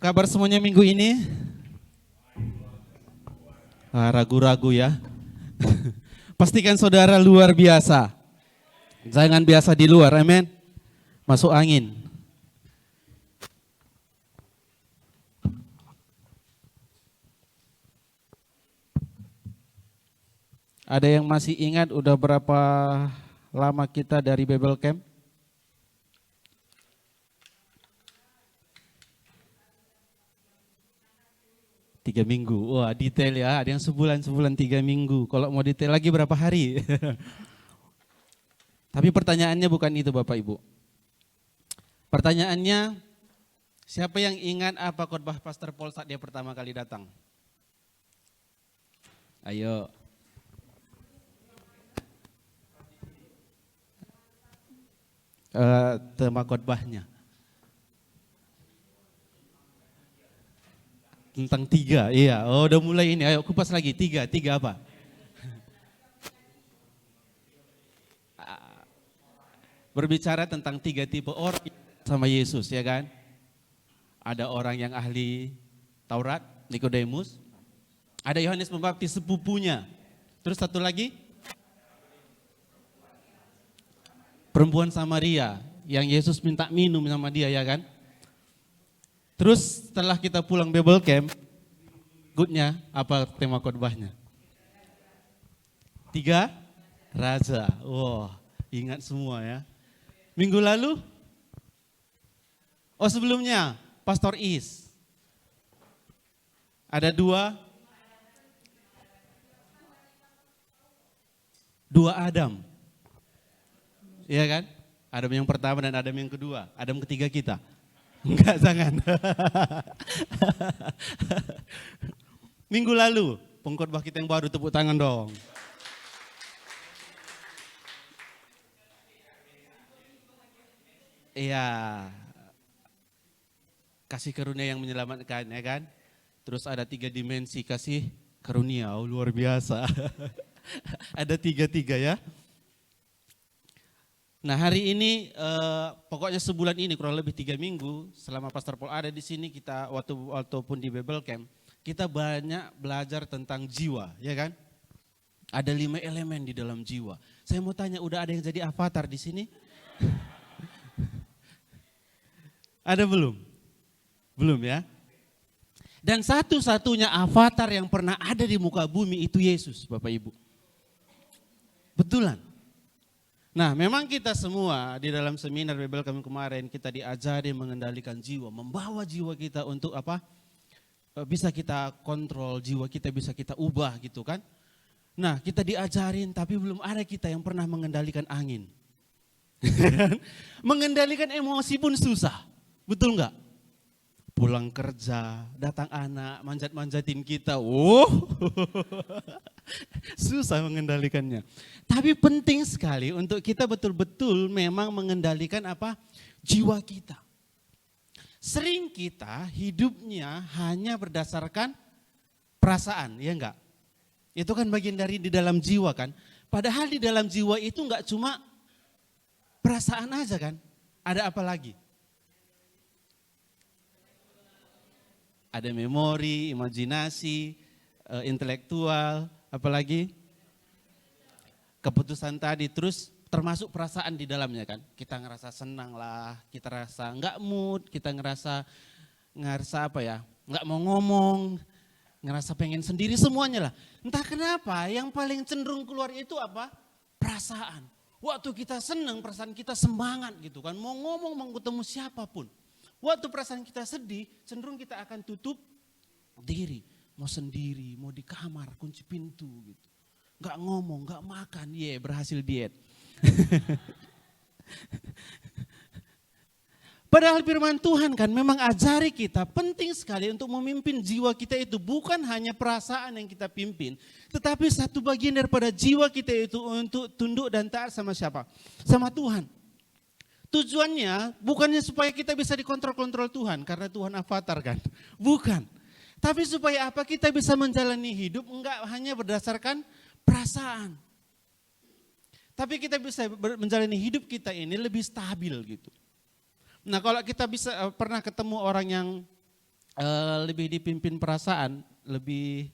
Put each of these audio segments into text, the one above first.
kabar semuanya minggu ini? Ragu-ragu ya. Pastikan saudara luar biasa. Jangan biasa di luar, amin. Masuk angin. Ada yang masih ingat udah berapa lama kita dari Bible Camp? Tiga minggu, wah detail ya, ada yang sebulan 3 minggu. Kalau mau detail lagi berapa hari? Tapi pertanyaannya bukan itu Bapak Ibu. Pertanyaannya, siapa yang ingat apa khotbah Pastor Paul saat dia pertama kali datang? Ayo. Tema khotbahnya tentang 3, iya. Oh udah mulai ini, ayo kupas lagi, 3 apa? Berbicara tentang 3 tipe orang sama Yesus, ya kan? Ada orang yang ahli Taurat, Nikodemus. Ada Yohanes Pembaptis sepupunya. Terus satu lagi, perempuan Samaria yang Yesus minta minum sama dia, ya kan? Terus setelah kita pulang Bible Camp, goodnya apa tema khotbahnya? 3 raja. Wow, ingat semua ya. Minggu lalu? Oh sebelumnya, Pastor Is. Ada 2 Adam. Iya kan? Adam yang pertama dan Adam yang kedua. Adam ketiga kita. Enggak, jangan. Minggu lalu, pengkhotbah kita yang baru, tepuk tangan dong. Iya. Kasih karunia yang menyelamatkan, ya kan? Terus ada 3 dimensi kasih karunia, oh, luar biasa. Ada 3 ya. Nah hari ini pokoknya sebulan ini kurang lebih 3 minggu selama Pastor Paul ada di sini kita walaupun di Bible Camp kita banyak belajar tentang jiwa, ya kan? Ada 5 elemen di dalam jiwa. Saya mau tanya, udah ada yang jadi avatar di sini? Ada belum? Belum ya? Dan satu-satunya avatar yang pernah ada di muka bumi itu Yesus, Bapak Ibu. Betulan. Nah memang kita semua di dalam seminar Bible kami kemarin kita diajari mengendalikan jiwa, membawa jiwa kita untuk apa? Bisa kita kontrol, jiwa kita bisa kita ubah gitu kan. Nah kita diajarin tapi belum ada kita yang pernah mengendalikan angin. Mengendalikan emosi pun susah, betul enggak? Pulang kerja, datang anak, manjat-manjatin kita, susah mengendalikannya. Tapi penting sekali untuk kita betul-betul memang mengendalikan apa? Jiwa kita. Sering kita hidupnya hanya berdasarkan perasaan, ya enggak? Itu kan bagian dari di dalam jiwa kan. Padahal di dalam jiwa itu enggak cuma perasaan aja kan. Ada apa lagi? Ada memori, imajinasi, intelektual, apalagi keputusan tadi, terus termasuk perasaan di dalamnya kan. Kita ngerasa senang lah, kita rasa enggak mood, kita ngerasa apa ya, enggak mau ngomong, ngerasa pengen sendiri, semuanya lah. Entah kenapa yang paling cenderung keluar itu apa? Perasaan. Waktu kita senang, perasaan kita semangat gitu kan, mau ngomong, mau ketemu siapapun. Waktu perasaan kita sedih, cenderung kita akan tutup diri. Mau sendiri, mau di kamar, kunci pintu gitu. Gak ngomong, gak makan, berhasil diet. Padahal firman Tuhan kan memang ajari kita penting sekali untuk memimpin jiwa kita itu. Bukan hanya perasaan yang kita pimpin. Tetapi satu bagian daripada jiwa kita itu untuk tunduk dan taat sama siapa? Sama Tuhan. Tujuannya bukannya supaya kita bisa dikontrol-kontrol Tuhan karena Tuhan avatar kan. Bukan. Tapi supaya apa? Kita bisa menjalani hidup enggak hanya berdasarkan perasaan. Tapi kita bisa menjalani hidup kita ini lebih stabil gitu. Nah kalau kita bisa pernah ketemu orang yang lebih dipimpin perasaan, lebih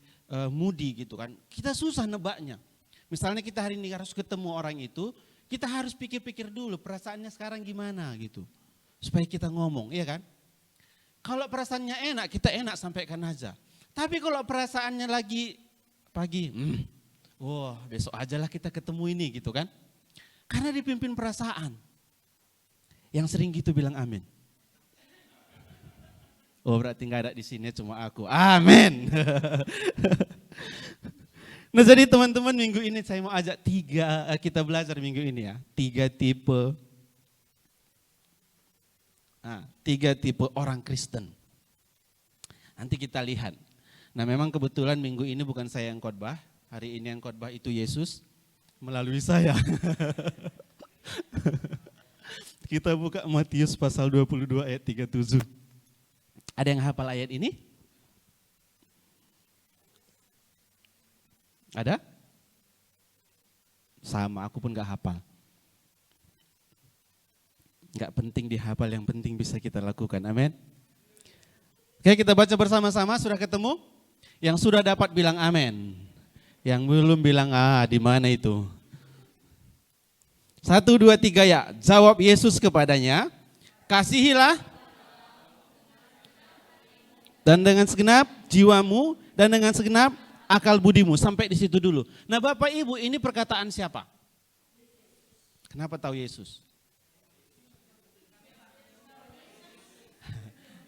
moody gitu kan. Kita susah nebaknya. Misalnya kita hari ini harus ketemu orang itu, kita harus pikir-pikir dulu perasaannya sekarang gimana gitu. Supaya kita ngomong, iya kan? Kalau perasaannya enak, kita enak sampaikan aja. Tapi kalau perasaannya lagi pagi, wah besok aja lah kita ketemu ini gitu kan. Karena dipimpin perasaan. Yang sering gitu bilang amin. Oh berarti nggak ada di sini cuma aku. Amin. Nah jadi teman-teman minggu ini saya mau ajak kita belajar minggu ini ya. Tiga tipe orang Kristen. Nanti kita lihat. Nah memang kebetulan minggu ini bukan saya yang khotbah. Hari ini yang khotbah itu Yesus melalui saya. Kita buka Matius pasal 22 ayat 37. Ada yang hafal ayat ini? Ada? Sama, aku pun gak hafal. Gak penting dihafal, yang penting bisa kita lakukan. Amin. Oke, kita baca bersama-sama. Sudah ketemu? Yang sudah dapat bilang amin. Yang belum bilang di mana itu? 1, 2, 3 ya. Jawab Yesus kepadanya, kasihilah dan dengan segenap jiwamu dan dengan segenap akal budimu. Sampai di situ dulu. Nah Bapak Ibu, ini perkataan siapa? Kenapa tahu Yesus?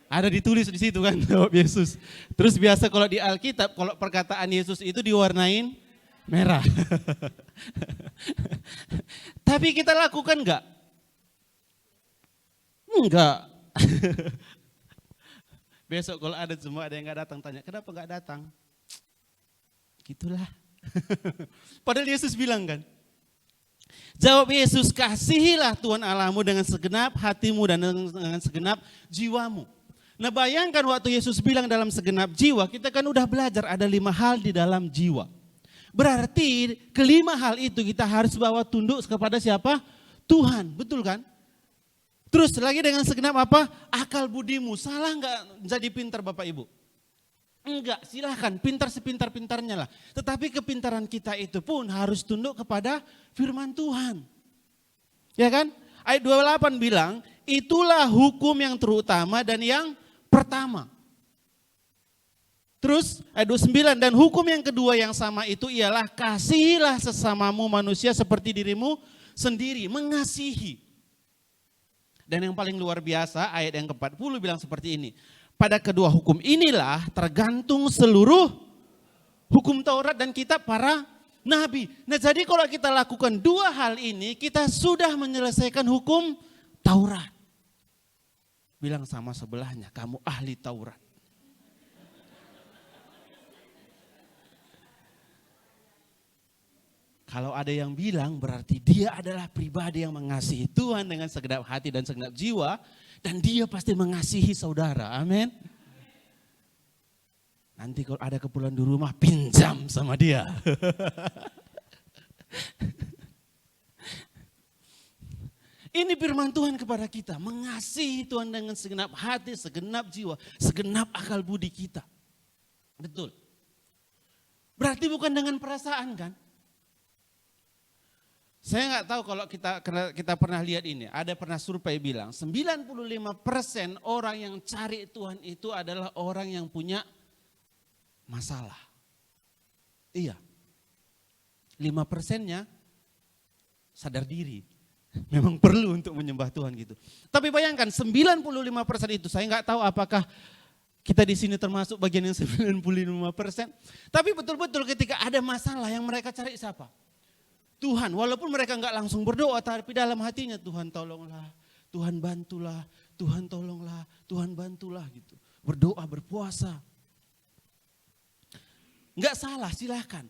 Ada ditulis di situ kan, jawab Yesus. Terus biasa kalau di Alkitab, kalau perkataan Yesus itu diwarnain merah. Tapi kita lakukan enggak? Enggak. Besok kalau ada semua ada yang enggak datang, tanya, kenapa enggak datang? Gitulah. Padahal Yesus bilang kan. Jawab Yesus, kasihilah Tuhan Allahmu dengan segenap hatimu dan dengan segenap jiwamu. Nah bayangkan waktu Yesus bilang dalam segenap jiwa, kita kan udah belajar ada 5 hal di dalam jiwa. Berarti kelima hal itu kita harus bawa tunduk kepada siapa? Tuhan, betul kan? Terus lagi dengan segenap apa? Akal budimu. Salah enggak jadi pintar Bapak Ibu? Enggak, silahkan pintar sepintar-pintarnya lah. Tetapi kepintaran kita itu pun harus tunduk kepada firman Tuhan. Ya kan? Ayat 28 bilang, itulah hukum yang terutama dan yang pertama. Terus ayat 29, dan hukum yang kedua yang sama itu ialah kasihilah sesamamu manusia seperti dirimu sendiri, mengasihi. Dan yang paling luar biasa ayat yang ke-40 bilang seperti ini. Pada kedua hukum inilah tergantung seluruh hukum Taurat dan kitab para nabi. Nah jadi kalau kita lakukan 2 hal ini, kita sudah menyelesaikan hukum Taurat. Bilang sama sebelahnya, kamu ahli Taurat. Kalau ada yang bilang berarti dia adalah pribadi yang mengasihi Tuhan dengan segenap hati dan segenap jiwa. Dan dia pasti mengasihi saudara, amin. Nanti kalau ada keperluan di rumah, pinjam sama dia. Ini firman Tuhan kepada kita, mengasihi Tuhan dengan segenap hati, segenap jiwa, segenap akal budi kita. Betul. Berarti bukan dengan perasaan kan? Saya nggak tahu kalau kita pernah lihat ini, ada pernah survei bilang 95% orang yang cari Tuhan itu adalah orang yang punya masalah. Iya. 5%-nya sadar diri. Memang perlu untuk menyembah Tuhan gitu. Tapi bayangkan 95% itu, saya nggak tahu apakah kita di sini termasuk bagian yang 95%. Tapi betul-betul ketika ada masalah yang mereka cari siapa? Tuhan, walaupun mereka enggak langsung berdoa, tapi dalam hatinya Tuhan tolonglah, Tuhan bantulah, Tuhan tolonglah, Tuhan bantulah gitu. Berdoa, berpuasa. Enggak salah, silahkan.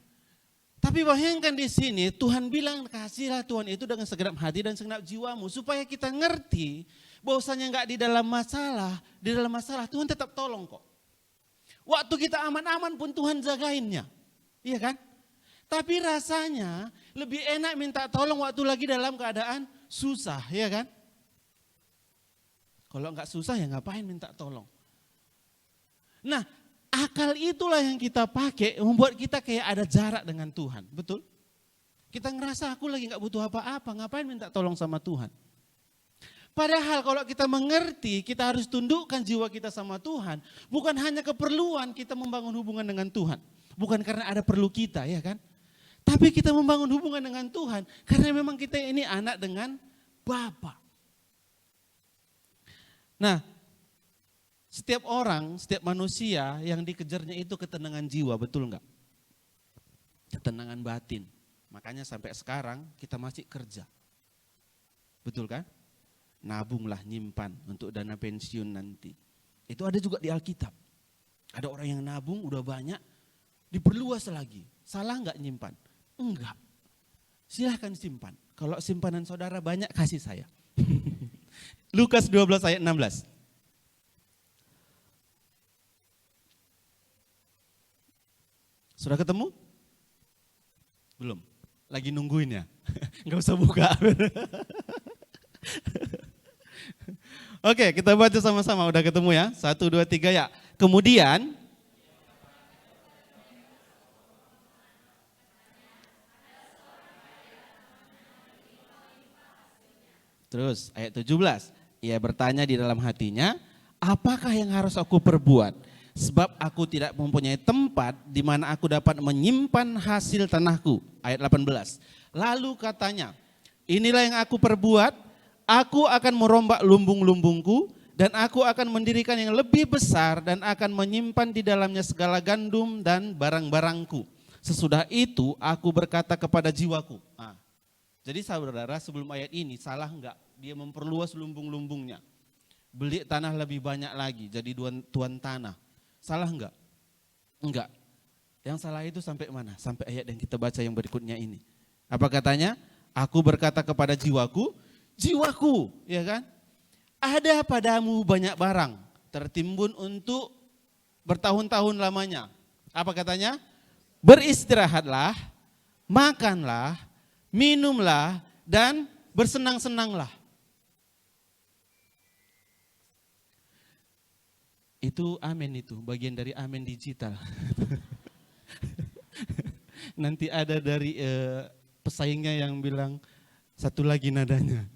Tapi bayangkan di sini Tuhan bilang kasihlah Tuhan itu dengan segenap hati dan segenap jiwamu. Supaya kita ngerti bahwasanya enggak di dalam masalah Tuhan tetap tolong kok. Waktu kita aman-aman pun Tuhan jagainnya, iya kan? Tapi rasanya lebih enak minta tolong waktu lagi dalam keadaan susah, ya kan? Kalau enggak susah ya ngapain minta tolong? Nah, akal itulah yang kita pakai membuat kita kayak ada jarak dengan Tuhan, betul? Kita ngerasa aku lagi gak butuh apa-apa, ngapain minta tolong sama Tuhan? Padahal kalau kita mengerti, kita harus tundukkan jiwa kita sama Tuhan. Bukan hanya keperluan kita membangun hubungan dengan Tuhan. Bukan karena ada perlu kita, ya kan? Tapi kita membangun hubungan dengan Tuhan karena memang kita ini anak dengan Bapa. Nah, setiap orang, setiap manusia yang dikejarnya itu ketenangan jiwa, betul enggak? Ketenangan batin. Makanya sampai sekarang kita masih kerja. Betul kan? Nabunglah, nyimpan untuk dana pensiun nanti. Itu ada juga di Alkitab. Ada orang yang nabung udah banyak, diperluas lagi. Salah enggak nyimpan? Enggak. Silahkan simpan. Kalau simpanan saudara banyak, kasih saya. Lukas 12 ayat 16. Sudah ketemu? Belum? Lagi nungguin ya? Enggak usah buka. Oke, kita baca sama-sama. Udah ketemu ya? 1, 2, 3 ya. Kemudian, terus ayat 17. Ia bertanya di dalam hatinya, apakah yang harus aku perbuat? Sebab aku tidak mempunyai tempat di mana aku dapat menyimpan hasil tanahku. Ayat 18. Lalu katanya, inilah yang aku perbuat. Aku akan merombak lumbung-lumbungku dan aku akan mendirikan yang lebih besar dan akan menyimpan di dalamnya segala gandum dan barang-barangku. Sesudah itu aku berkata kepada jiwaku. Jadi saudara, sebelum ayat ini salah enggak? Dia memperluas lumbung-lumbungnya. Beli tanah lebih banyak lagi, jadi tuan tanah. Salah enggak? Enggak. Yang salah itu sampai mana? Sampai ayat yang kita baca yang berikutnya ini. Apa katanya? Aku berkata kepada jiwaku, jiwaku, ya kan? Ada padamu banyak barang tertimbun untuk bertahun-tahun lamanya. Apa katanya? Beristirahatlah, makanlah, minumlah, dan bersenang-senanglah. Itu amin itu, bagian dari amin digital. Nanti ada dari pesaingnya yang bilang satu lagi nadanya.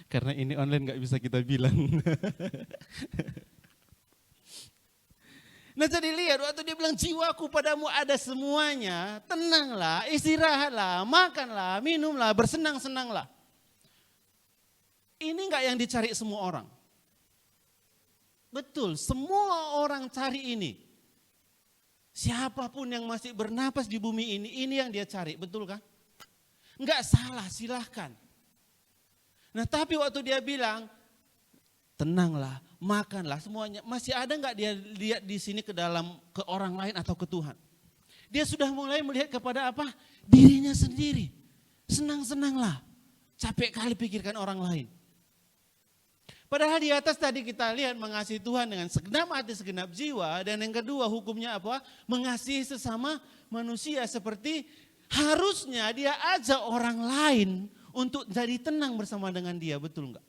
Karena ini online gak bisa kita bilang. Nah jadi lihat waktu dia bilang jiwaku padamu ada semuanya. Tenanglah, istirahatlah, makanlah, minumlah, bersenang-senanglah. Ini gak yang dicari semua orang. Betul, semua orang cari ini. Siapapun yang masih bernapas di bumi ini yang dia cari, betul kan? Enggak salah, silahkan. Nah tapi waktu dia bilang, tenanglah, makanlah semuanya. Masih ada enggak dia lihat di sini ke orang lain atau ke Tuhan? Dia sudah mulai melihat kepada apa? Dirinya sendiri. Senang-senanglah. Capek kali pikirkan orang lain. Padahal di atas tadi kita lihat mengasihi Tuhan dengan segenap hati, segenap jiwa. Dan yang kedua hukumnya apa? Mengasihi sesama manusia seperti harusnya dia ajak orang lain untuk jadi tenang bersama dengan dia, betul enggak?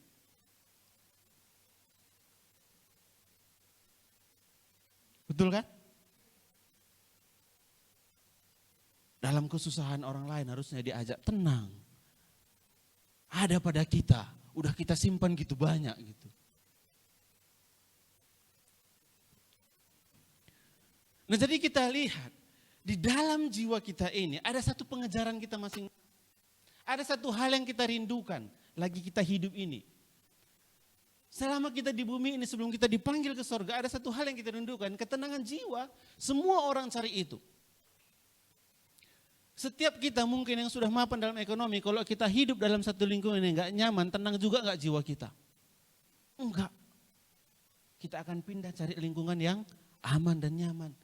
Betul kan? Dalam kesusahan orang lain harusnya diajak tenang. Ada pada kita, udah kita simpan gitu banyak gitu. Nah jadi kita lihat, di dalam jiwa kita ini ada satu pengejaran kita masing-masing. Ada satu hal yang kita rindukan lagi kita hidup ini. Selama kita di bumi ini sebelum kita dipanggil ke surga ada satu hal yang kita rindukan, ketenangan jiwa. Semua orang cari itu. Setiap kita mungkin yang sudah mapan dalam ekonomi, kalau kita hidup dalam satu lingkungan yang enggak nyaman, tenang juga enggak jiwa kita? Enggak. Kita akan pindah cari lingkungan yang aman dan nyaman.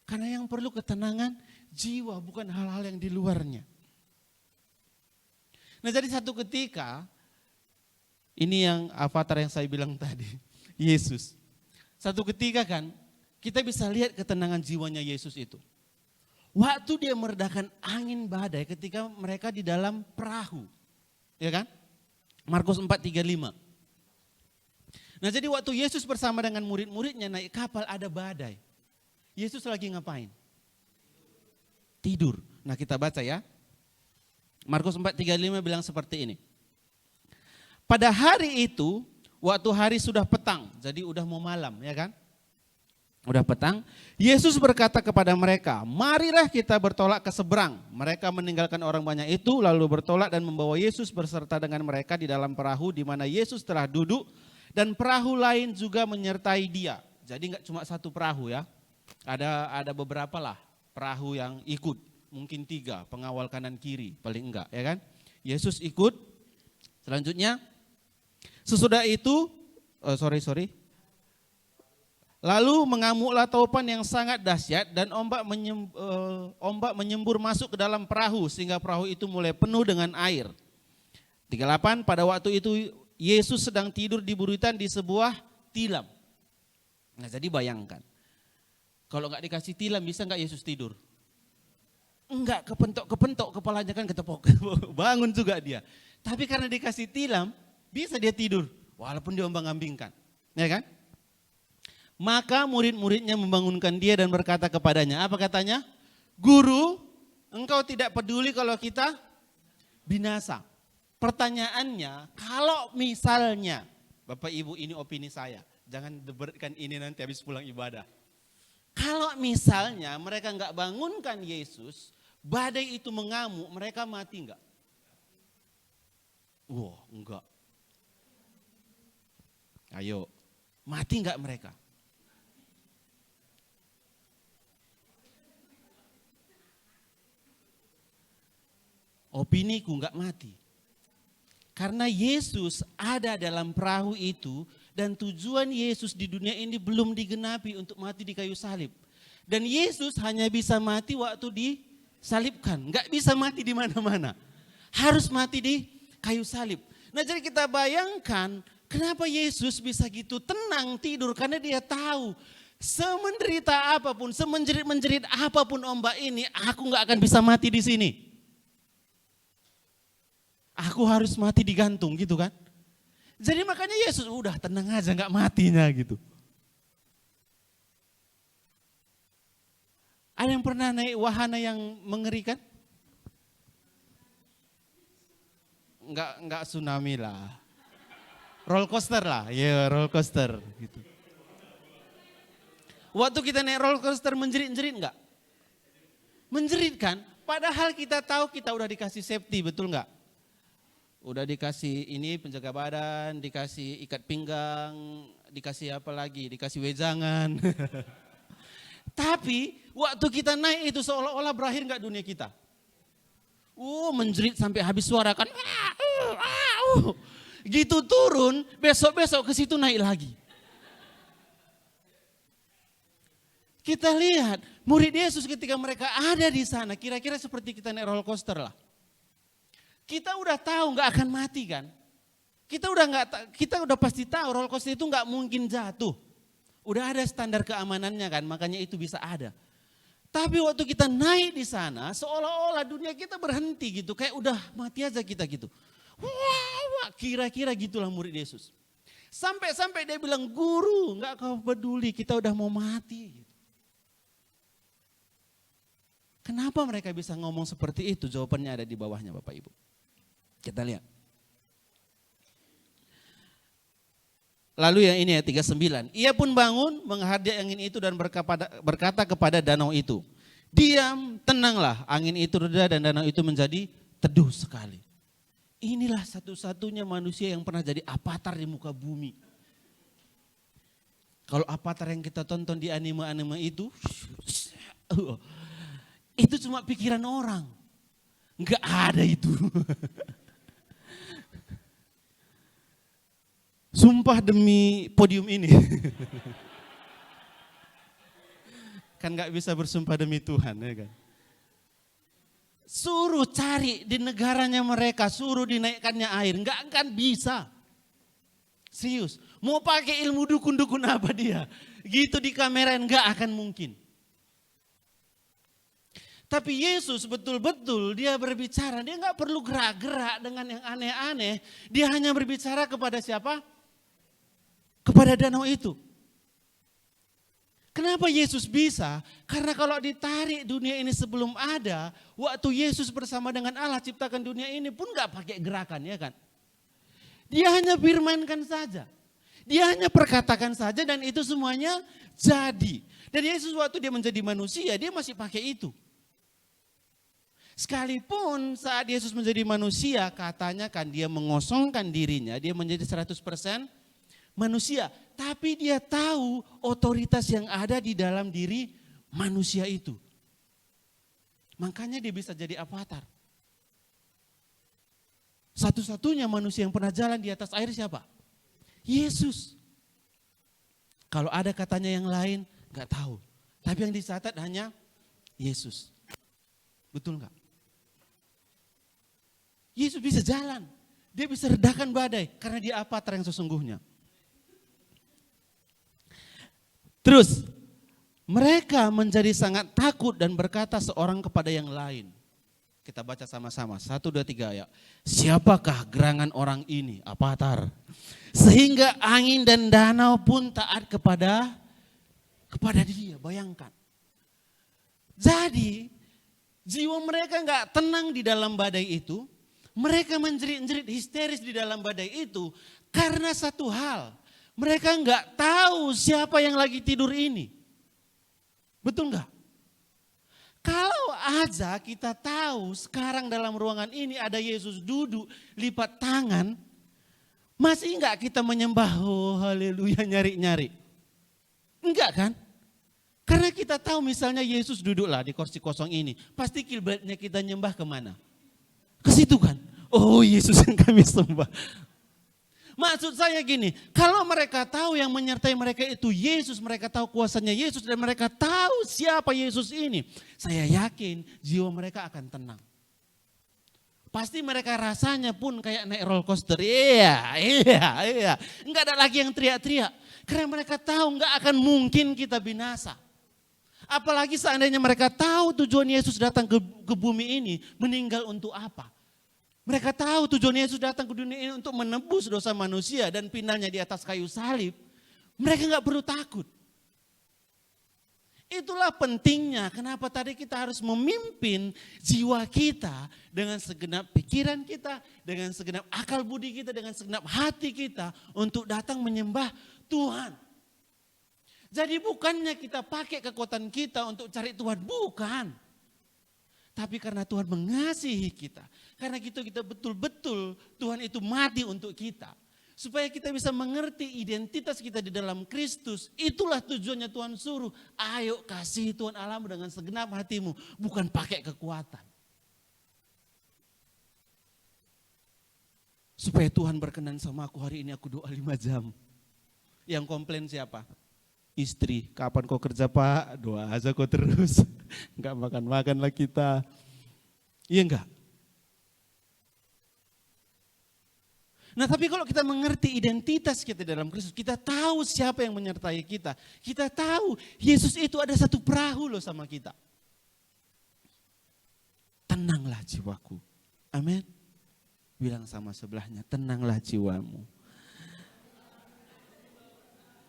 Karena yang perlu ketenangan jiwa, bukan hal-hal yang di luarnya. Nah jadi satu ketika, ini yang avatar yang saya bilang tadi, Yesus. Satu ketika kan, kita bisa lihat ketenangan jiwanya Yesus itu. Waktu dia meredakan angin badai ketika mereka di dalam perahu. Ya kan? Markus 4:35. Nah jadi waktu Yesus bersama dengan murid-muridnya naik kapal ada badai. Yesus lagi ngapain? Tidur. Nah kita baca ya. Markus 4:35 bilang seperti ini. Pada hari itu, waktu hari sudah petang, jadi udah mau malam ya kan? Udah petang, Yesus berkata kepada mereka, marilah kita bertolak ke seberang. Mereka meninggalkan orang banyak itu lalu bertolak dan membawa Yesus berserta dengan mereka di dalam perahu di mana Yesus telah duduk dan perahu lain juga menyertai dia. Jadi enggak cuma satu perahu ya, ada beberapa lah perahu yang ikut, mungkin 3, pengawal kanan kiri paling enggak ya kan. Yesus ikut, selanjutnya sesudah itu, lalu mengamuklah topan yang sangat dahsyat dan ombak menyembur masuk ke dalam perahu sehingga perahu itu mulai penuh dengan air. 38, pada waktu itu Yesus sedang tidur di buritan di sebuah tilam. Nah jadi bayangkan, kalau nggak dikasih tilam bisa nggak Yesus tidur? Enggak, kepentok kepalanya kan ketepok, bangun juga dia. Tapi karena dikasih tilam, bisa dia tidur walaupun diombang-ambingkan, ya kan? Maka murid-muridnya membangunkan dia dan berkata kepadanya, apa katanya? Guru, engkau tidak peduli kalau kita binasa. Pertanyaannya, kalau misalnya, Bapak Ibu ini opini saya, jangan debatkan ini nanti habis pulang ibadah. Kalau misalnya mereka enggak bangunkan Yesus, badai itu mengamuk, mereka mati enggak? Wah, enggak. Ayo, mati enggak mereka? Opiniku enggak mati. Karena Yesus ada dalam perahu itu dan tujuan Yesus di dunia ini belum digenapi untuk mati di kayu salib. Dan Yesus hanya bisa mati waktu disalibkan, enggak bisa mati di mana-mana. Harus mati di kayu salib. Nah jadi kita bayangkan kenapa Yesus bisa gitu tenang tidur, karena dia tahu semenderita apapun, semenjerit-menjerit apapun ombak ini, aku enggak akan bisa mati di sini. Aku harus mati digantung gitu kan. Jadi makanya Yesus udah tenang aja enggak matinya gitu. Ada yang pernah naik wahana yang mengerikan? Enggak tsunami lah. Roller coaster lah, ya roller coaster gitu. Waktu kita naik roller coaster menjerit-jerit enggak? Menjerit kan? Padahal kita tahu kita udah dikasih safety, betul enggak? Udah dikasih ini penjaga badan, dikasih ikat pinggang, dikasih apa lagi, dikasih wejangan. Tapi waktu kita naik itu seolah-olah berakhir enggak dunia kita? Menjerit sampai habis suara kan. Gitu turun, besok-besok ke situ naik lagi. Kita lihat murid Yesus ketika mereka ada di sana, kira-kira seperti kita naik roller coaster lah. Kita udah tahu nggak akan mati kan? Kita udah pasti tahu roller coaster itu nggak mungkin jatuh. Udah ada standar keamanannya kan, makanya itu bisa ada. Tapi waktu kita naik di sana, seolah-olah dunia kita berhenti gitu, kayak udah mati aja kita gitu. Wah, kira-kira gitulah murid Yesus. Sampai-sampai dia bilang, guru nggak kau peduli, kita udah mau mati. Kenapa mereka bisa ngomong seperti itu? Jawabannya ada di bawahnya Bapak Ibu. Kita lihat. Lalu yang ini ya 39. Ia pun bangun menghadap angin itu dan berkata kepada danau itu. Diam, tenanglah. Angin itu reda dan danau itu menjadi teduh sekali. Inilah satu-satunya manusia yang pernah jadi avatar di muka bumi. Kalau avatar yang kita tonton di anime-anime itu cuma pikiran orang. Enggak ada itu. Sumpah demi podium ini. Kan enggak bisa bersumpah demi Tuhan ya kan. Suruh cari di negaranya mereka, suruh dinaikkannya air, enggak akan bisa. Serius, mau pakai ilmu dukun-dukun apa dia? Gitu di kamera enggak akan mungkin. Tapi Yesus betul-betul dia berbicara, dia enggak perlu gerak-gerak dengan yang aneh-aneh. Dia hanya berbicara kepada siapa? kepada danau itu. Kenapa Yesus bisa? Karena kalau ditarik dunia ini sebelum ada, waktu Yesus bersama dengan Allah ciptakan dunia ini pun gak pakai gerakan, ya kan? Dia hanya firmankan saja. Dia hanya perkatakan saja dan itu semuanya jadi. Dan Yesus waktu dia menjadi manusia, dia masih pakai itu. Sekalipun saat Yesus menjadi manusia, katanya kan dia mengosongkan dirinya, dia menjadi 100% manusia. Tapi dia tahu otoritas yang ada di dalam diri manusia itu. Makanya dia bisa jadi avatar. Satu-satunya manusia yang pernah jalan di atas air siapa? Yesus. Kalau ada katanya yang lain, gak tahu. Tapi yang dicatat hanya Yesus. Betul gak? Yesus bisa jalan. Dia bisa redakan badai karena dia avatar yang sesungguhnya. Terus mereka menjadi sangat takut dan berkata seorang kepada yang lain. Kita baca sama-sama, 1, 2, 3 ya. Siapakah gerangan orang ini? Avatar. Sehingga angin dan danau pun taat kepada dia, bayangkan. Jadi jiwa mereka gak tenang di dalam badai itu. Mereka menjerit-jerit histeris di dalam badai itu karena satu hal. Mereka nggak tahu siapa yang lagi tidur ini. Betul nggak? Kalau aja kita tahu sekarang dalam ruangan ini ada Yesus duduk lipat tangan. Masih nggak kita menyembah, oh haleluya, nyari-nyari? Enggak kan? Karena kita tahu misalnya Yesus duduklah di kursi kosong ini. Pasti kiblatnya kita nyembah kemana? Ke situ kan? Oh Yesus yang kami sembah. Maksud saya gini, kalau mereka tahu yang menyertai mereka itu Yesus, mereka tahu kuasanya Yesus dan mereka tahu siapa Yesus ini, saya yakin jiwa mereka akan tenang. Pasti mereka rasanya pun kayak naik roller coaster, iya. Enggak ada lagi yang teriak-teriak, karena mereka tahu enggak akan mungkin kita binasa. Apalagi seandainya mereka tahu tujuan Yesus datang ke bumi ini, meninggal untuk apa? Mereka tahu tujuan Yesus datang ke dunia ini untuk menebus dosa manusia dan finalnya di atas kayu salib. Mereka nggak perlu takut. Itulah pentingnya kenapa tadi kita harus memimpin jiwa kita dengan segenap pikiran kita, dengan segenap akal budi kita, dengan segenap hati kita untuk datang menyembah Tuhan. Jadi bukannya kita pakai kekuatan kita untuk cari Tuhan, bukan. Tapi karena Tuhan mengasihi kita. Karena gitu kita betul-betul Tuhan itu mati untuk kita. Supaya kita bisa mengerti identitas kita di dalam Kristus. Itulah tujuannya Tuhan suruh. Ayo kasih Tuhan Allahmu dengan segenap hatimu. Bukan pakai kekuatan. Supaya Tuhan berkenan sama aku hari ini aku doa 5 jam. Yang komplain siapa? Istri, kapan kau kerja Pak? Doa aja kau terus. Enggak makan-makan lah kita. Iya enggak? Nah tapi kalau kita mengerti identitas kita dalam Kristus, kita tahu siapa yang menyertai kita. Kita tahu Yesus itu ada satu perahu loh sama kita. Tenanglah jiwaku. Amin. Bilang sama sebelahnya, tenanglah jiwamu.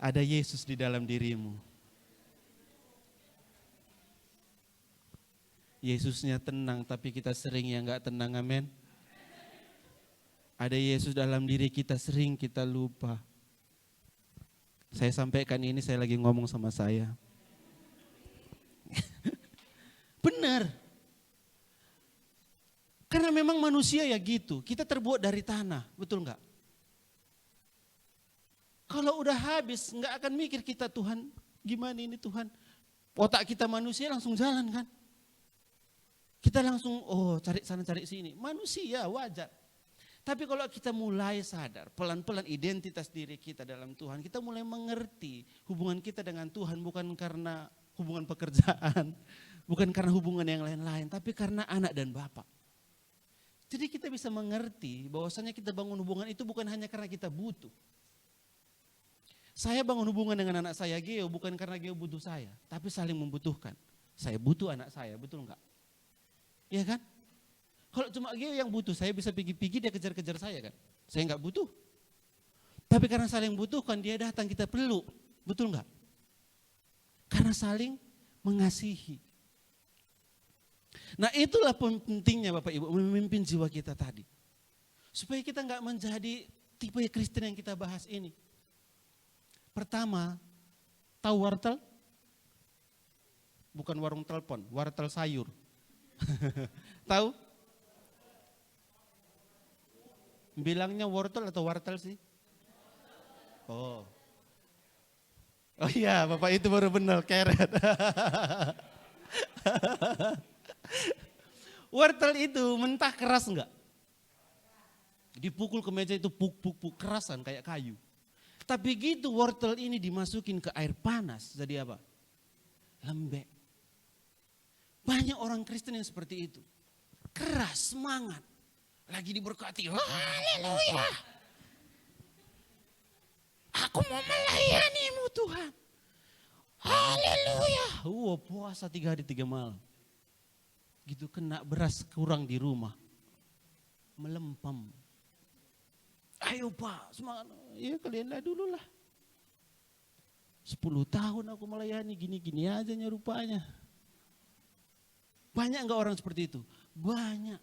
Ada Yesus di dalam dirimu. Yesusnya tenang tapi kita sering yang gak tenang, amin. Ada Yesus dalam diri kita, sering kita lupa. Saya sampaikan ini, saya lagi ngomong sama saya. Benar. Karena memang manusia ya gitu, kita terbuat dari tanah, betul enggak? Kalau udah habis, nggak akan mikir kita Tuhan, gimana ini Tuhan. Otak kita manusia langsung jalan kan. Kita langsung, cari sana cari sini. Manusia wajar. Tapi kalau kita mulai sadar, pelan-pelan identitas diri kita dalam Tuhan, kita mulai mengerti hubungan kita dengan Tuhan bukan karena hubungan pekerjaan, bukan karena hubungan yang lain-lain, tapi karena anak dan bapak. Jadi kita bisa mengerti bahwasanya kita bangun hubungan itu bukan hanya karena kita butuh. Saya bangun hubungan dengan anak saya Geo bukan karena Geo butuh saya, tapi saling membutuhkan. Saya butuh anak saya, betul enggak? Iya kan? Kalau cuma Geo yang butuh, saya bisa pergi-pergi dia kejar-kejar saya kan? Saya enggak butuh. Tapi karena saling butuhkan dia datang kita peluk. Betul enggak? Karena saling mengasihi. Nah itulah pentingnya Bapak Ibu memimpin jiwa kita tadi. Supaya kita enggak menjadi tipe Kristen yang kita bahas ini. Pertama, tahu wortel? Bukan warung telepon, wortel sayur. Tahu? Bilangnya wortel atau wortel sih? Oh. Oh iya, Bapak itu baru benar, keret. Wortel itu mentah keras enggak? Dipukul ke meja itu puk kerasan kayak kayu. Tapi gitu wortel ini dimasukin ke air panas, jadi apa? Lembek. Banyak orang Kristen yang seperti itu. Keras, semangat. Lagi diberkati, haleluya. Aku mau melayanimu Tuhan. Haleluya. Puasa 3 hari 3 malam. Gitu kena beras kurang di rumah. Melempem. Ayo Pak, semangat. Ya kalianlah dulu lah. 10 tahun aku melayani gini-gini aja rupanya. Banyak enggak orang seperti itu? Banyak.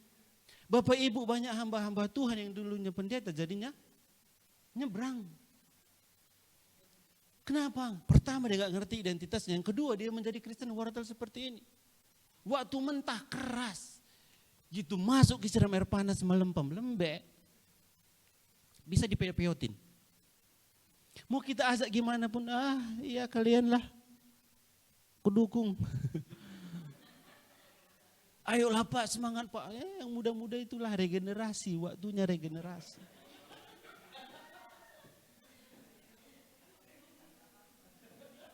Bapak Ibu banyak hamba-hamba Tuhan yang dulunya pendeta jadinya nyebrang. Kenapa? Pertama dia enggak ngerti identitasnya. Yang kedua dia menjadi Kristen wortel seperti ini. Waktu mentah keras. Gitu masuk ke siram air panas melempem, lembek. Bisa dipeot-peotin. Mau kita ajak gimana pun, iya kalian lah. Kudukung. Ayolah Pak, semangat Pak. Yang muda-muda itulah regenerasi, waktunya regenerasi.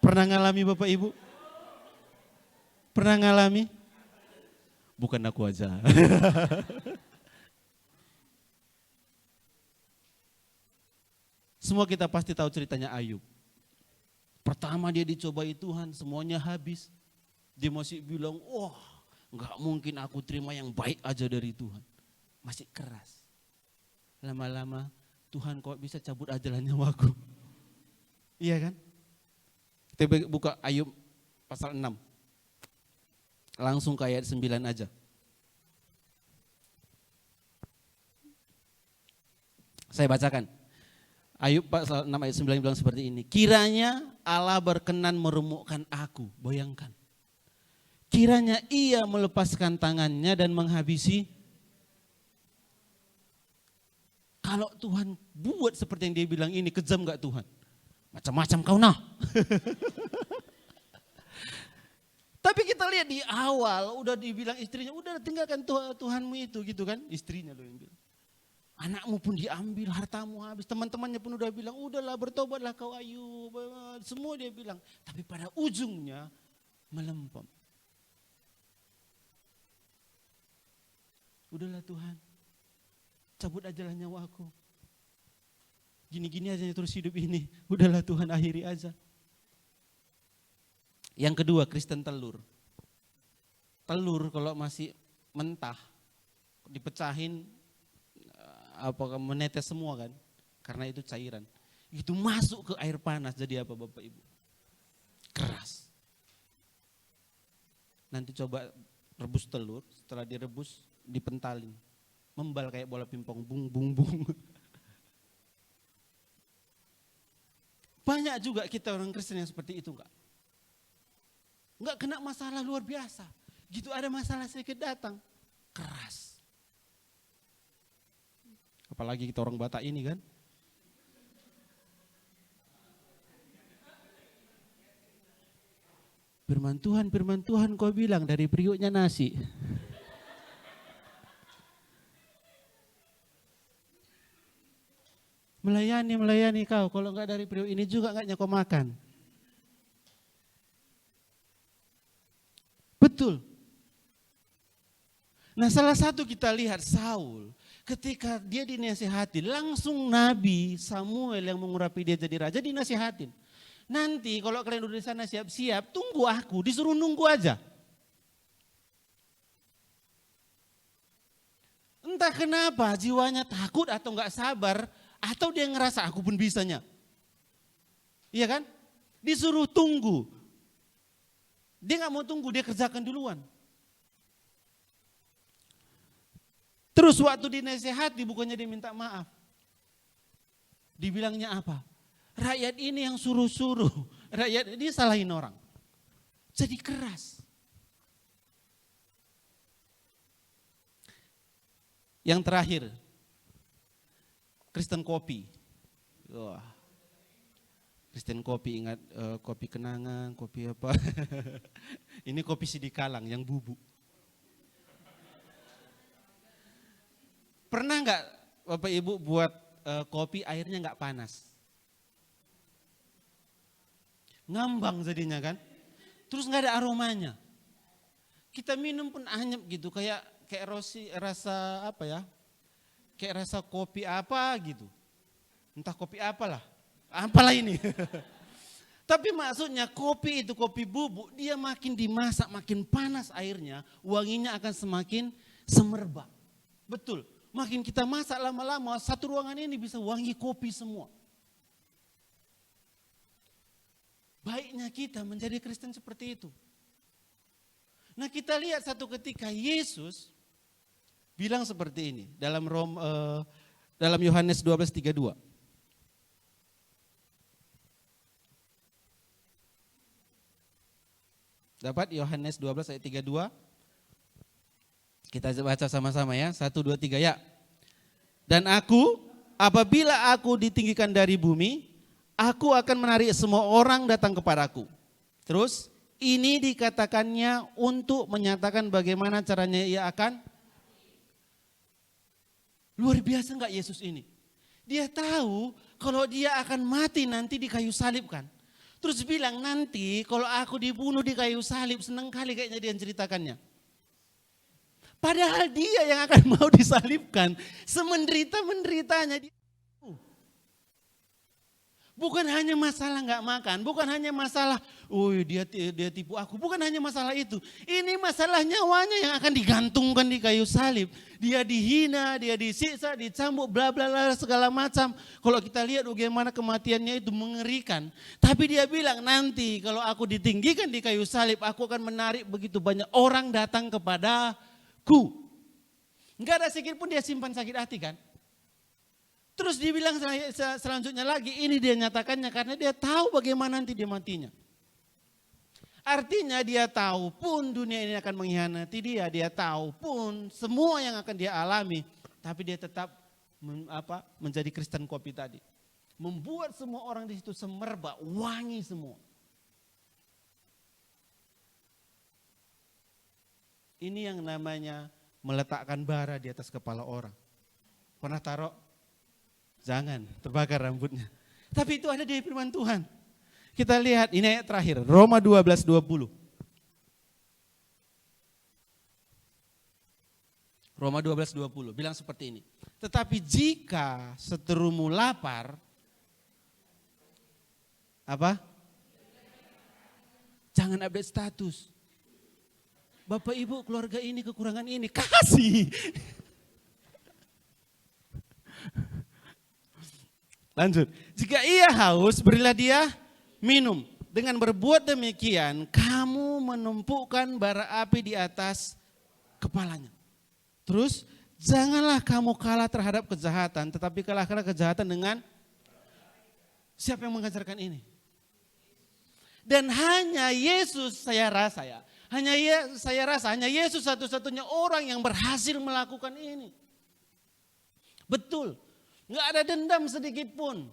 Pernah ngalami Bapak Ibu? Pernah ngalami? Bukan aku aja. Semua kita pasti tahu ceritanya Ayub. Pertama dia dicobai Tuhan, semuanya habis. Dia masih bilang, enggak mungkin aku terima yang baik aja dari Tuhan. Masih keras. Lama-lama Tuhan kok bisa cabut ajalah nyawaku. Iya kan? Kita buka Ayub pasal 6. Langsung ke ayat 9 aja. Saya bacakan. Ayub pasal 6 ayat 9 bilang seperti ini. Kiranya Allah berkenan meremukkan aku. Bayangkan. Kiranya ia melepaskan tangannya dan menghabisi. Kalau Tuhan buat seperti yang dia bilang ini, kejam gak Tuhan? Macam-macam kau nah. Tapi kita lihat di awal udah dibilang istrinya, udah tinggalkan Tuhanmu itu gitu kan. Istrinya loh yang bilang. Anakmu pun diambil, hartamu habis. Teman-temannya pun udah bilang, udahlah bertobatlah kau Ayub. Semua dia bilang. Tapi pada ujungnya melempem. Udahlah Tuhan, cabut ajalah nyawaku. Gini-gini aja terus hidup ini. Udahlah Tuhan, akhiri aja. Yang kedua, Kristen telur. Telur kalau masih mentah, dipecahin, menetes semua kan, karena itu cairan. Itu masuk ke air panas, jadi apa Bapak Ibu? Keras. Nanti coba rebus telur, setelah direbus, dipentalin. Membal kayak bola pingpong, bung bung bung. Banyak juga kita orang Kristen yang seperti itu enggak? Enggak kena masalah luar biasa. Gitu ada masalah sedikit datang, keras. Apalagi kita orang Batak ini kan. Firman Tuhan kau bilang dari periuknya nasi. Melayani kau, kalau enggak dari periuk ini juga enggak kau makan. Betul. Nah salah satu kita lihat Saul, ketika dia dinasihati, langsung Nabi Samuel yang mengurapi dia jadi raja dinasihatin. Nanti kalau kalian udah di sana siap-siap, tunggu aku, disuruh nunggu aja. Entah kenapa jiwanya takut atau enggak sabar, Atau dia ngerasa aku pun bisanya. Iya kan? Disuruh tunggu. Dia gak mau tunggu, dia kerjakan duluan. Terus waktu dinasihati bukannya dia minta maaf. Dibilangnya apa? Rakyat ini yang suruh-suruh. Rakyat ini salahin orang. Jadi keras. Yang terakhir, Kristen kopi. Wah. Kristen kopi, ingat kopi kenangan, kopi apa. Ini kopi Sidikalang yang bubuk. Pernah nggak Bapak Ibu buat kopi airnya nggak panas? Ngambang jadinya kan. Terus nggak ada aromanya. Kita minum pun anyep gitu, kayak rasa apa ya? Kayak rasa kopi apa gitu. Entah kopi apalah. Apalah ini. Tapi maksudnya kopi itu kopi bubuk, dia makin dimasak, makin panas airnya, wanginya akan semakin semerbak. Betul. Makin kita masak lama-lama, satu ruangan ini bisa wangi kopi semua. Baiknya kita menjadi Kristen seperti itu. Nah, kita lihat satu ketika Yesus bilang seperti ini dalam Yohanes 12:32. Dapat Yohanes 12 ayat 32? Kita baca sama-sama ya. 1, 2, 3 ya. Dan apabila aku ditinggikan dari bumi, aku akan menarik semua orang datang kepadaku. Terus, ini dikatakannya untuk menyatakan bagaimana caranya ia akan. Luar biasa enggak Yesus ini? Dia tahu kalau dia akan mati nanti di kayu salib kan. Terus bilang nanti kalau aku dibunuh di kayu salib, senang kali kayaknya dia ceritakannya. Padahal dia yang akan mau disalibkan, semenderita-menderitanya. Bukan hanya masalah nggak makan, bukan hanya masalah, dia tipu aku, bukan hanya masalah itu. Ini masalah nyawanya yang akan digantungkan di kayu salib. Dia dihina, dia disiksa, dicambuk, bla bla bla segala macam. Kalau kita lihat bagaimana kematiannya itu mengerikan. Tapi dia bilang nanti kalau aku ditinggikan di kayu salib, aku akan menarik begitu banyak orang datang kepadaku. Enggak ada sedikit pun dia simpan sakit hati kan? Terus dibilang selanjutnya lagi, ini dia nyatakannya karena dia tahu bagaimana nanti dia matinya. Artinya dia tahu pun dunia ini akan mengkhianati dia tahu pun semua yang akan dia alami, tapi dia tetap menjadi Kristen kopi tadi. Membuat semua orang di situ semerbak, wangi semua. Ini yang namanya meletakkan bara di atas kepala orang. Pernah taruh? Jangan, terbakar rambutnya. Tapi itu ada di firman Tuhan. Kita lihat, ini ayat terakhir, Roma 12:20. Roma 12:20 bilang seperti ini. Tetapi jika seterumu lapar, apa? Jangan update status. Bapak Ibu keluarga ini kekurangan ini, kasih. Lanjut, jika ia haus berilah dia minum. Dengan berbuat demikian kamu menumpukan bara api di atas kepalanya. Terus janganlah kamu kalah terhadap kejahatan, tetapi kalahkanlah kejahatan dengan siapa yang mengajarkan ini? Dan hanya Yesus saya rasa hanya Yesus satu-satunya orang yang berhasil melakukan ini. Betul. Enggak ada dendam sedikit pun.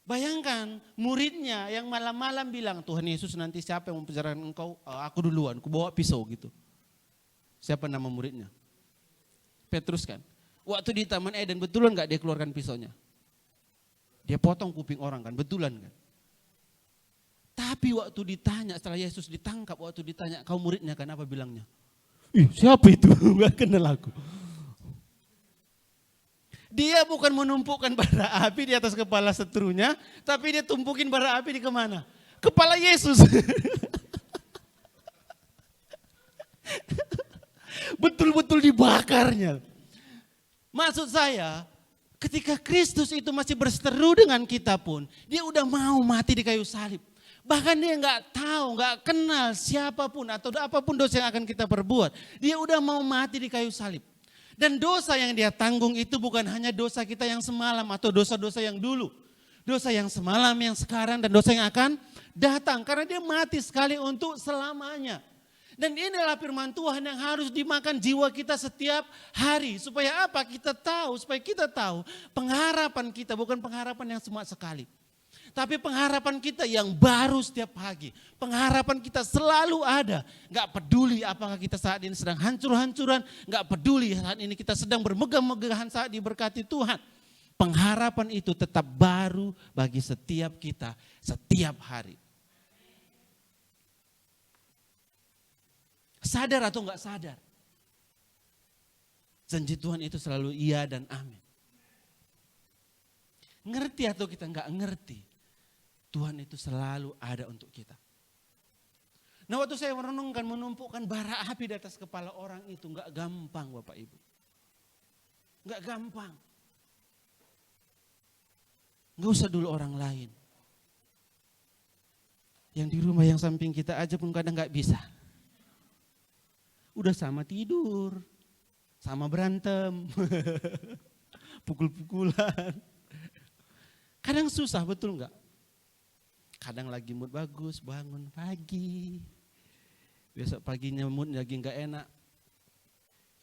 Bayangkan muridnya yang malam-malam bilang, Tuhan Yesus nanti siapa yang mempenjarakan engkau? Aku duluan, aku bawa pisau gitu. Siapa nama muridnya? Petrus kan. Waktu di Taman Eden betulan enggak dia keluarkan pisaunya? Dia potong kuping orang kan, betulan kan. Tapi waktu ditanya setelah Yesus ditangkap, waktu ditanya kau muridnya kan apa bilangnya? Siapa itu? Enggak kenal aku. Dia bukan menumpukan bara api di atas kepala seterunya, tapi dia tumpukin bara api di kemana? Kepala Yesus. Betul-betul dibakarnya. Maksud saya, Ketika Kristus itu masih berseteru dengan kita pun, dia udah mau mati di kayu salib. Bahkan dia nggak tahu, nggak kenal siapapun atau apapun dosa yang akan kita perbuat. Dia udah mau mati di kayu salib. Dan dosa yang dia tanggung itu bukan hanya dosa kita yang semalam atau dosa-dosa yang dulu. Dosa yang semalam, yang sekarang, dan dosa yang akan datang. Karena dia mati sekali untuk selamanya. Dan inilah firman Tuhan yang harus dimakan jiwa kita setiap hari. Supaya apa? Supaya kita tahu pengharapan kita bukan pengharapan yang cuma sekali. Tapi pengharapan kita yang baru setiap pagi. Pengharapan kita selalu ada. Gak peduli apakah kita saat ini sedang hancur-hancuran. Gak peduli saat ini kita sedang bermegah-megahan saat diberkati Tuhan. Pengharapan itu tetap baru bagi setiap kita setiap hari. Sadar atau enggak sadar. Janji Tuhan itu selalu iya dan amin. Ngerti atau kita enggak ngerti. Tuhan itu selalu ada untuk kita. Nah waktu saya merenungkan menumpukkan bara api di atas kepala orang itu enggak gampang Bapak Ibu. Enggak gampang. Enggak usah dulu orang lain. Yang di rumah yang samping kita aja pun kadang enggak bisa. Udah sama tidur, sama berantem, pukul-pukulan. Kadang susah betul enggak? Kadang lagi mood bagus, bangun pagi. Besok paginya mood lagi enggak enak.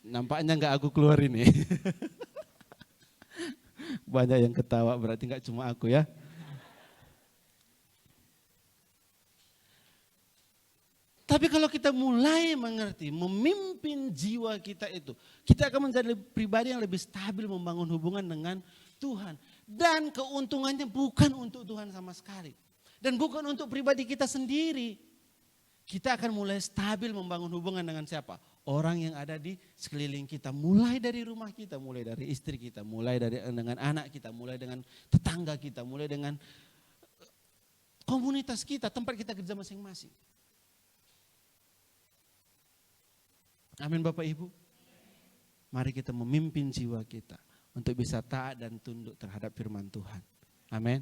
Nampaknya enggak aku keluarin nih. Banyak yang ketawa berarti enggak cuma aku ya. Tapi kalau kita mulai mengerti, memimpin jiwa kita itu, kita akan menjadi pribadi yang lebih stabil membangun hubungan dengan Tuhan. Dan keuntungannya bukan untuk Tuhan sama sekali. Dan bukan untuk pribadi kita sendiri. Kita akan mulai stabil membangun hubungan dengan siapa? Orang yang ada di sekeliling kita. Mulai dari rumah kita, mulai dari istri kita, mulai dengan anak kita, mulai dengan tetangga kita, mulai dengan komunitas kita, tempat kita kerja masing-masing. Amin Bapak Ibu. Mari kita memimpin jiwa kita untuk bisa taat dan tunduk terhadap firman Tuhan. Amin.